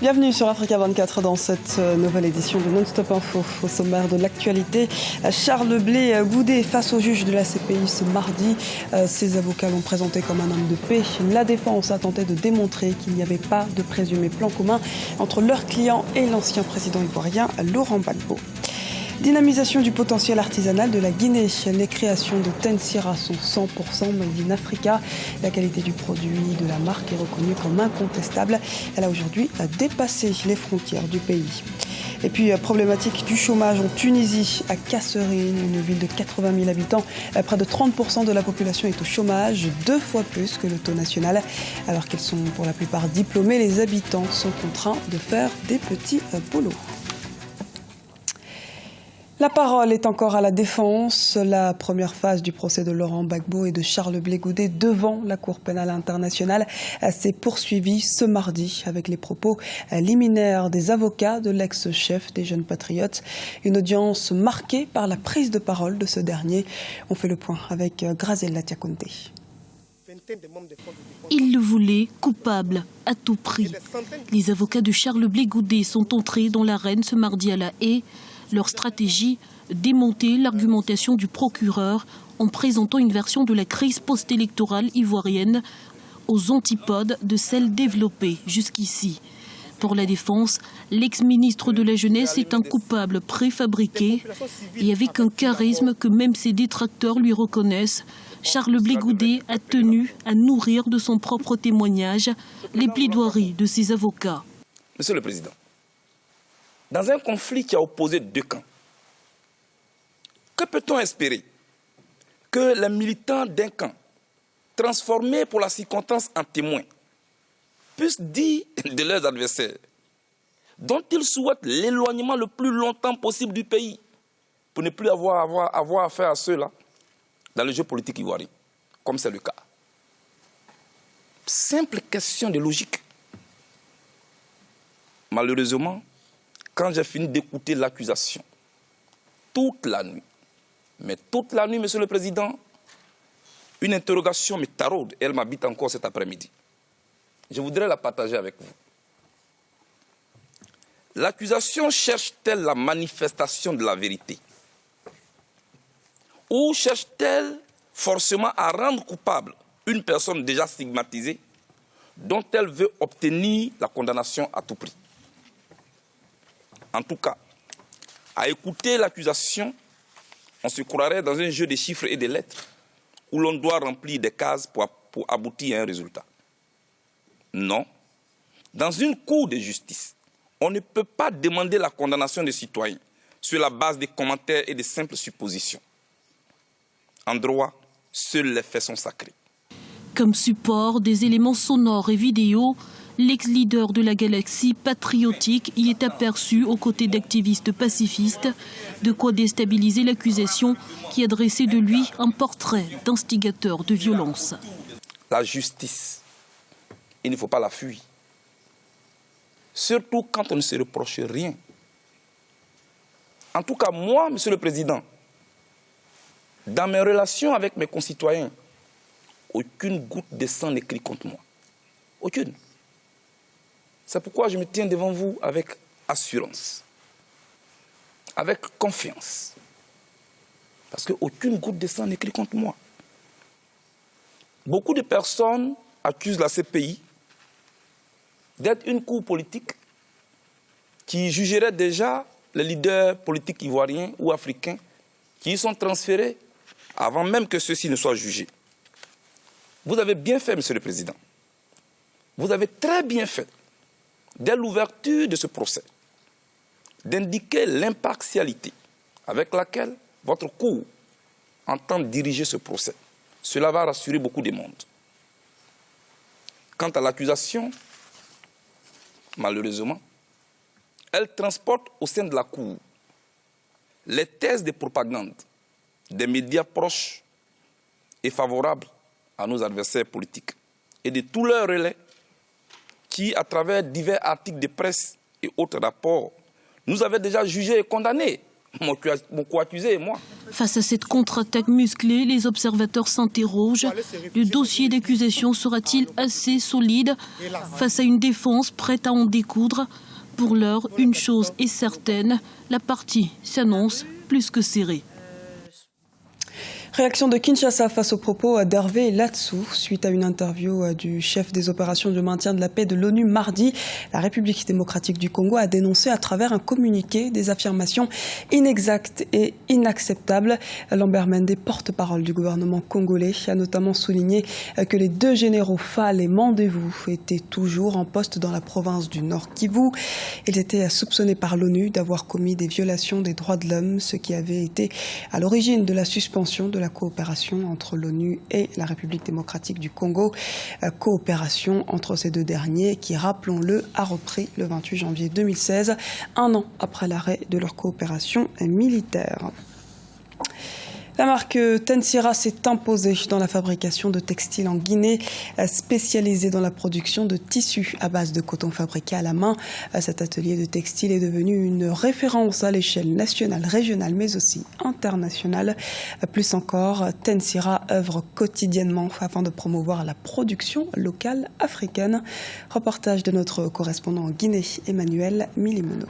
Bienvenue sur Africa 24 dans cette nouvelle édition de Non-Stop Info. Au sommaire de l'actualité, Charles Blé Goudet face au juge de la CPI ce mardi. Ses avocats l'ont présenté comme un homme de paix. La défense a tenté de démontrer qu'il n'y avait pas de présumé plan commun entre leur client et l'ancien président ivoirien Laurent Gbagbo. Dynamisation du potentiel artisanal de la Guinée. Les créations de Tensira sont 100% made in Africa. La qualité du produit de la marque est reconnue comme incontestable. Elle a aujourd'hui dépassé les frontières du pays. Et puis, problématique du chômage en Tunisie, à Kasserine, une ville de 80 000 habitants. Près de 30% de la population est au chômage, 2 fois plus que le taux national. Alors qu'ils sont pour la plupart diplômés, les habitants sont contraints de faire des petits boulots. La parole est encore à la défense. La première phase du procès de Laurent Gbagbo et de Charles Blé Goudet devant la Cour pénale internationale s'est poursuivie ce mardi avec les propos liminaires des avocats de l'ex-chef des Jeunes Patriotes. Une audience marquée par la prise de parole de ce dernier. On fait le point avec Grazella Tiakonte. Il le voulait coupable à tout prix. Les avocats de Charles Blé Goudet sont entrés dans l'arène ce mardi à La Haye. Leur stratégie, démonter l'argumentation du procureur en présentant une version de la crise post-électorale ivoirienne aux antipodes de celle développée jusqu'ici. Pour la défense, l'ex-ministre de la Jeunesse est un coupable préfabriqué et avec un charisme que même ses détracteurs lui reconnaissent. Charles Blé Goudet a tenu à nourrir de son propre témoignage les plaidoiries de ses avocats. Monsieur le Président, dans un conflit qui a opposé deux camps, que peut-on espérer? Que les militants d'un camp, transformés pour la circonstance en témoins, puissent dire de leurs adversaires, dont ils souhaitent l'éloignement le plus longtemps possible du pays, pour ne plus avoir affaire à ceux-là dans le jeu politique ivoirien, comme c'est le cas. Simple question de logique. Malheureusement, quand j'ai fini d'écouter l'accusation, toute la nuit, mais toute la nuit, Monsieur le Président, une interrogation me taraude, elle m'habite encore cet après-midi. Je voudrais la partager avec vous. L'accusation cherche-t-elle la manifestation de la vérité? Ou cherche-t-elle forcément à rendre coupable une personne déjà stigmatisée dont elle veut obtenir la condamnation à tout prix? En tout cas, à écouter l'accusation, on se croirait dans un jeu de chiffres et de lettres où l'on doit remplir des cases pour aboutir à un résultat. Non. Dans une cour de justice, on ne peut pas demander la condamnation des citoyens sur la base des commentaires et de simples suppositions. En droit, seuls les faits sont sacrés. Comme support des éléments sonores et vidéo, l'ex-leader de la galaxie patriotique y est aperçu aux côtés d'activistes pacifistes, de quoi déstabiliser l'accusation qui a dressé de lui un portrait d'instigateur de violence. La justice, il ne faut pas la fuir. Surtout quand on ne se reproche rien. En tout cas, moi, Monsieur le Président, dans mes relations avec mes concitoyens, aucune goutte de sang n'écrit contre moi. Aucune. C'est pourquoi je me tiens devant vous avec assurance, avec confiance. Parce qu'aucune goutte de sang n'écrit contre moi. Beaucoup de personnes accusent la CPI d'être une cour politique qui jugerait déjà les leaders politiques ivoiriens ou africains qui y sont transférés avant même que ceux-ci ne soient jugés. Vous avez bien fait, Monsieur le Président. Vous avez très bien fait, dès l'ouverture de ce procès, d'indiquer l'impartialité avec laquelle votre cour entend diriger ce procès. Cela va rassurer beaucoup de monde. Quant à l'accusation, malheureusement, elle transporte au sein de la cour les thèses de propagande des médias proches et favorables à nos adversaires politiques et de tous leurs relais qui, à travers divers articles de presse et autres rapports, nous avaient déjà jugés et condamnés mon co-accusé et moi. Face à cette contre-attaque musclée, les observateurs s'interrogent. Le dossier d'accusation sera-t-il assez solide face à une défense prête à en découdre? Pour l'heure, une chose est certaine, la partie s'annonce plus que serrée. Réaction de Kinshasa face aux propos d'Hervé Latsou. Suite à une interview du chef des opérations de maintien de la paix de l'ONU mardi, la République démocratique du Congo a dénoncé à travers un communiqué des affirmations inexactes et inacceptables. Lambert Mende, porte-parole du gouvernement congolais, a notamment souligné que les 2 généraux Fall et Mandez-vous étaient toujours en poste dans la province du Nord Kivu. Ils étaient soupçonnés par l'ONU d'avoir commis des violations des droits de l'homme, ce qui avait été à l'origine de la suspension de la coopération entre l'ONU et la République démocratique du Congo. Coopération entre ces 2 derniers qui, rappelons-le, a repris le 28 janvier 2016, un an après l'arrêt de leur coopération militaire. La marque Tensira s'est imposée dans la fabrication de textiles en Guinée, spécialisée dans la production de tissus à base de coton fabriqué à la main. Cet atelier de textile est devenu une référence à l'échelle nationale, régionale, mais aussi internationale. Plus encore, Tensira œuvre quotidiennement afin de promouvoir la production locale africaine. Reportage de notre correspondant en Guinée, Emmanuel Milimono.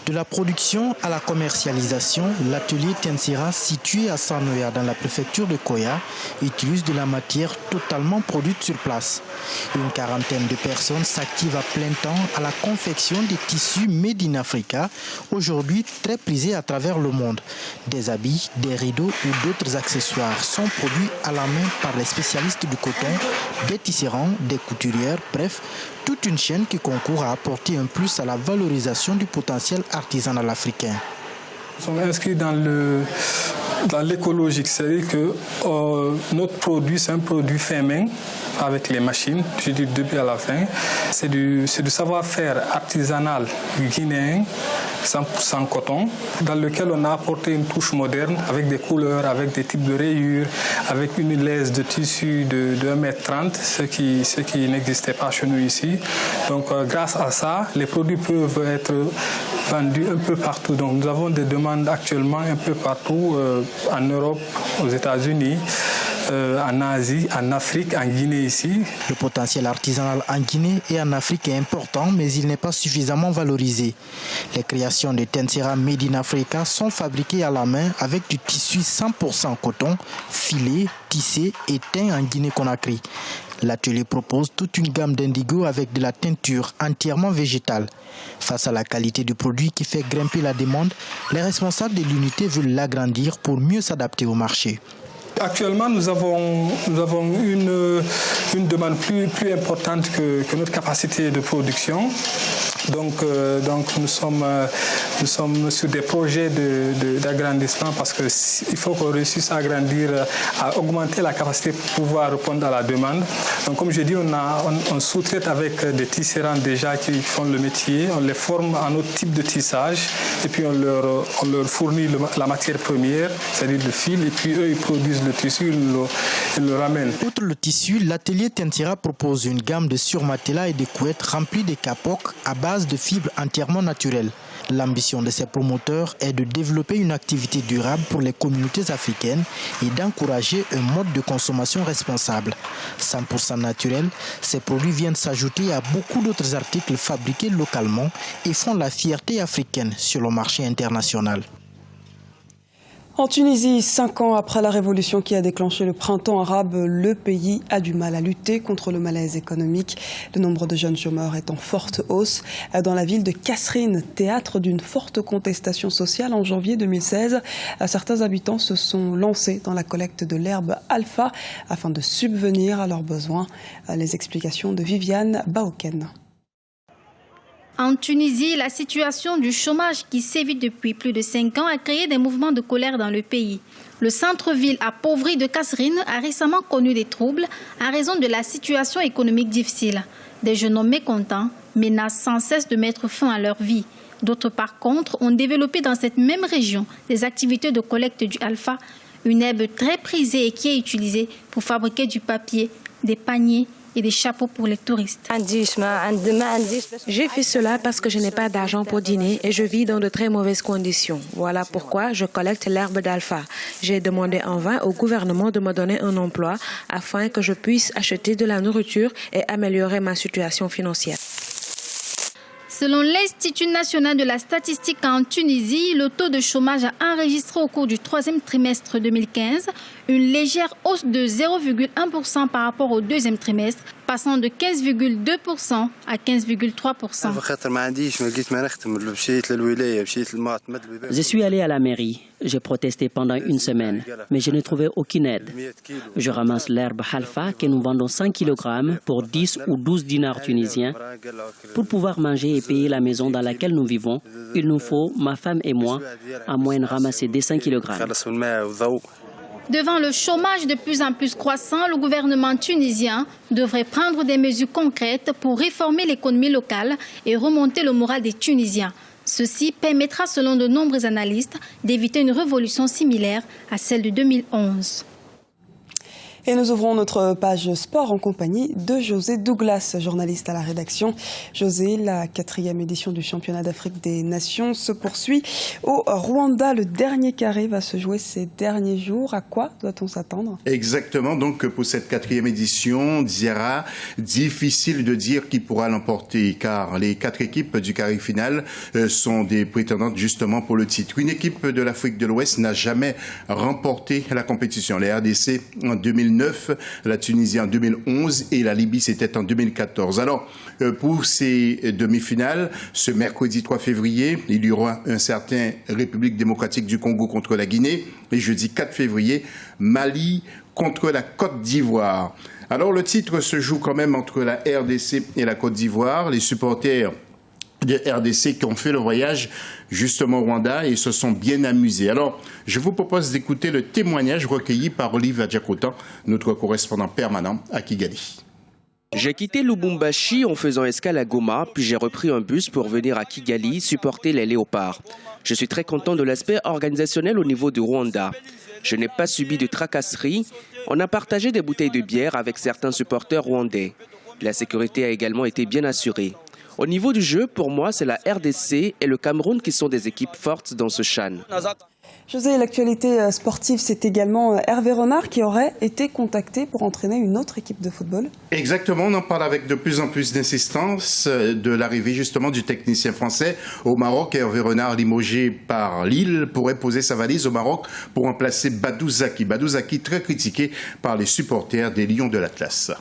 De la production à la commercialisation, l'atelier Tensira, situé à Sanoya dans la préfecture de Koya, utilise de la matière totalement produite sur place. Une quarantaine de personnes s'activent à plein temps à la confection des tissus Made in Africa, aujourd'hui très prisés à travers le monde. Des habits, des rideaux ou d'autres accessoires sont produits à la main par les spécialistes du coton, des tisserands, des couturières, bref, toute une chaîne qui concourt à apporter un plus à la valorisation du potentiel artisanal africain. Nous sommes inscrits dans l'écologique, c'est-à-dire que notre produit, c'est un produit fait main avec les machines, je dis du début à la fin. C'est du savoir-faire artisanal guinéen, 100% coton, dans lequel on a apporté une touche moderne avec des couleurs, avec des types de rayures, avec une laisse de tissu de 1,30 m, ce qui n'existait pas chez nous ici. Donc grâce à ça, les produits peuvent être vendus un peu partout. Donc nous avons des demandes actuellement un peu partout, en Europe, aux États-Unis, en Asie, en Afrique, en Guinée ici. Le potentiel artisanal en Guinée et en Afrique est important, mais il n'est pas suffisamment valorisé. Les créations de Tensira Made in Africa sont fabriquées à la main avec du tissu 100% coton, filé, tissé et teint en Guinée-Conakry. L'atelier propose toute une gamme d'indigo avec de la teinture entièrement végétale. Face à la qualité du produit qui fait grimper la demande, les responsables de l'unité veulent l'agrandir pour mieux s'adapter au marché. Actuellement, nous avons une demande plus importante que notre capacité de production. Donc nous sommes sur des projets d'agrandissement parce qu'il faut qu'on réussisse à agrandir, à augmenter la capacité pour pouvoir répondre à la demande. Donc comme je dis, on sous-traite avec des tisserands déjà qui font le métier, on les forme en autre type de tissage et puis on leur fournit la matière première, c'est-à-dire le fil, et puis eux ils produisent le tissu, ils le ramènent. Outre le tissu, l'atelier Tensira propose une gamme de surmatelas et de couettes remplies de capocs à base de fibres entièrement naturelles. L'ambition de ces promoteurs est de développer une activité durable pour les communautés africaines et d'encourager un mode de consommation responsable. 100% naturel, ces produits viennent s'ajouter à beaucoup d'autres articles fabriqués localement et font la fierté africaine sur le marché international. En Tunisie, 5 ans après la révolution qui a déclenché le printemps arabe, le pays a du mal à lutter contre le malaise économique. Le nombre de jeunes chômeurs est en forte hausse. Dans la ville de Kasserine, théâtre d'une forte contestation sociale en janvier 2016, certains habitants se sont lancés dans la collecte de l'herbe alpha afin de subvenir à leurs besoins. Les explications de Viviane Baoken. En Tunisie, la situation du chômage qui sévit depuis plus de 5 ans a créé des mouvements de colère dans le pays. Le centre-ville appauvri de Kasserine a récemment connu des troubles à raison de la situation économique difficile. Des jeunes hommes mécontents menacent sans cesse de mettre fin à leur vie. D'autres, par contre, ont développé dans cette même région des activités de collecte du alpha, une herbe très prisée et qui est utilisée pour fabriquer du papier, des paniers et des chapeaux pour les touristes. J'ai fait cela parce que je n'ai pas d'argent pour dîner et je vis dans de très mauvaises conditions. Voilà pourquoi je collecte l'herbe d'alpha. J'ai demandé en vain au gouvernement de me donner un emploi afin que je puisse acheter de la nourriture et améliorer ma situation financière. Selon l'Institut national de la statistique en Tunisie, le taux de chômage a enregistré au cours du troisième trimestre 2015 une légère hausse de 0,1% par rapport au deuxième trimestre, passant de 15,2% à 15,3%. Je suis allé à la mairie. J'ai protesté pendant une semaine, mais je n'ai trouvé aucune aide. Je ramasse l'herbe halfa que nous vendons 100 kg pour 10 ou 12 dinars tunisiens. Pour pouvoir manger et payer la maison dans laquelle nous vivons, il nous faut, ma femme et moi, à moins ramasser des 5 kg. Devant le chômage de plus en plus croissant, le gouvernement tunisien devrait prendre des mesures concrètes pour réformer l'économie locale et remonter le moral des Tunisiens. Ceci permettra, selon de nombreux analystes, d'éviter une révolution similaire à celle de 2011. Et nous ouvrons notre page sport en compagnie de José Douglas, journaliste à la rédaction. José, la 4e édition du championnat d'Afrique des Nations se poursuit au Rwanda. Le dernier carré va se jouer ces derniers jours. À quoi doit-on s'attendre? Exactement. Donc pour cette 4e édition, Diarra, difficile de dire qui pourra l'emporter car les 4 équipes du carré final sont des prétendantes justement pour le titre. Une équipe de l'Afrique de l'Ouest n'a jamais remporté la compétition. Les RDC en 2009, la Tunisie en 2011 et la Libye c'était en 2014. Alors pour ces demi-finales, ce mercredi 3 février, il y aura un certain République démocratique du Congo contre la Guinée et jeudi 4 février, Mali contre la Côte d'Ivoire. Alors le titre se joue quand même entre la RDC et la Côte d'Ivoire. Les supporters de RDC qui ont fait le voyage justement au Rwanda et se sont bien amusés. Alors, je vous propose d'écouter le témoignage recueilli par Olive Adjakotan, notre correspondant permanent à Kigali. J'ai quitté Lubumbashi en faisant escale à Goma, puis j'ai repris un bus pour venir à Kigali supporter les Léopards. Je suis très content de l'aspect organisationnel au niveau du Rwanda. Je n'ai pas subi de tracasseries. On a partagé des bouteilles de bière avec certains supporters rwandais. La sécurité a également été bien assurée. Au niveau du jeu, pour moi, c'est la RDC et le Cameroun qui sont des équipes fortes dans ce CHAN. José, l'actualité sportive, c'est également Hervé Renard qui aurait été contacté pour entraîner une autre équipe de football. Exactement, on en parle avec de plus en plus d'insistance de l'arrivée justement du technicien français au Maroc. Hervé Renard, limogé par Lille, pourrait poser sa valise au Maroc pour remplacer Badou Zaki. Badou Zaki, très critiqué par les supporters des Lions de l'Atlas.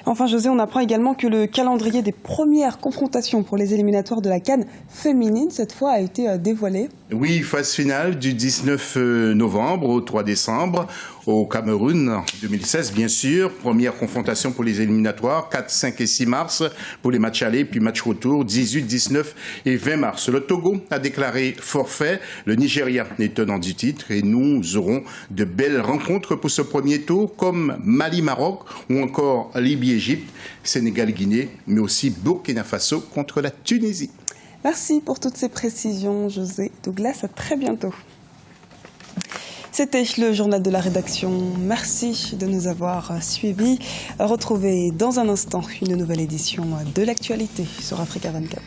Enfin, José, on apprend également que le calendrier des premières confrontations pour les éliminatoires de la CAN féminine, cette fois, a été dévoilé. Oui, phase finale du 19 novembre au 3 décembre au Cameroun, 2016 bien sûr. Première confrontation pour les éliminatoires, 4, 5 et 6 mars pour les matchs allés, puis match retour, 18, 19 et 20 mars. Le Togo a déclaré forfait, le Nigeria est tenant du titre et nous aurons de belles rencontres pour ce premier tour comme Mali-Maroc ou encore Libye-Égypte, Sénégal-Guinée, mais aussi Burkina Faso contre la Tunisie. Merci pour toutes ces précisions, José Douglas. À très bientôt. C'était le journal de la rédaction. Merci de nous avoir suivis. Retrouvez dans un instant une nouvelle édition de l'actualité sur Africa 24.